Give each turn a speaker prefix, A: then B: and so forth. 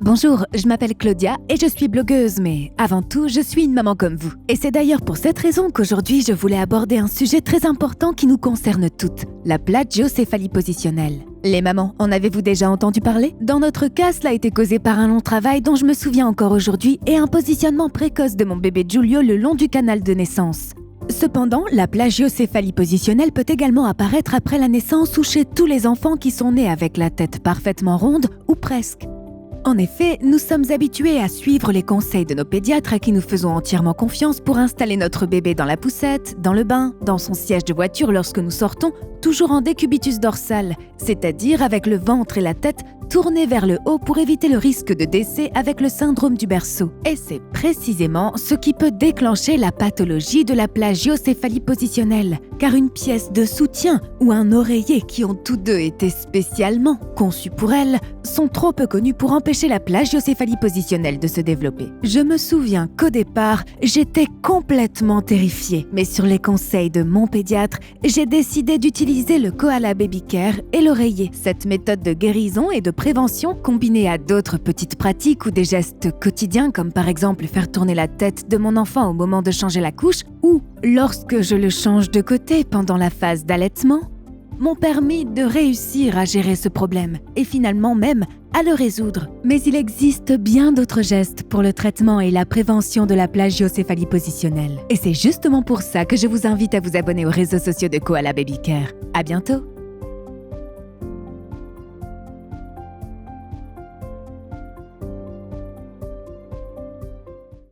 A: Bonjour, je m'appelle Claudia et je suis blogueuse, mais avant tout, je suis une maman comme vous. Et c'est d'ailleurs pour cette raison qu'aujourd'hui, je voulais aborder un sujet très important qui nous concerne toutes, la plagiocéphalie positionnelle. Les mamans, en avez-vous déjà entendu parler? Dans notre cas, cela a été causé par un long travail dont je me souviens encore aujourd'hui et un positionnement précoce de mon bébé Giulio le long du canal de naissance. Cependant, la plagiocéphalie positionnelle peut également apparaître après la naissance ou chez tous les enfants qui sont nés avec la tête parfaitement ronde ou presque. En effet, nous sommes habitués à suivre les conseils de nos pédiatres à qui nous faisons entièrement confiance pour installer notre bébé dans la poussette, dans le bain, dans son siège de voiture lorsque nous sortons, toujours en décubitus dorsal, c'est-à-dire avec le ventre et la tête tournés vers le haut pour éviter le risque de décès avec le syndrome du berceau. Et c'est précisément ce qui peut déclencher la pathologie de la plagiocéphalie positionnelle, car une pièce de soutien ou un oreiller qui ont tous deux été spécialement conçus pour elle sont trop peu connus pour empêcher la plagiocéphalie positionnelle de se développer. Je me souviens qu'au départ, j'étais complètement terrifiée, mais sur les conseils de mon pédiatre, j'ai décidé d'utiliser le Koala Baby Care et l'oreiller. Cette méthode de guérison et de prévention combinée à d'autres petites pratiques ou des gestes quotidiens comme par exemple faire tourner la tête de mon enfant au moment de changer la couche ou lorsque je le change de côté pendant la phase d'allaitement, m'ont permis de réussir à gérer ce problème et finalement même à le résoudre. Mais il existe bien d'autres gestes pour le traitement et la prévention de la plagiocéphalie positionnelle. Et c'est justement pour ça que je vous invite à vous abonner aux réseaux sociaux de Koala Baby Care. À bientôt!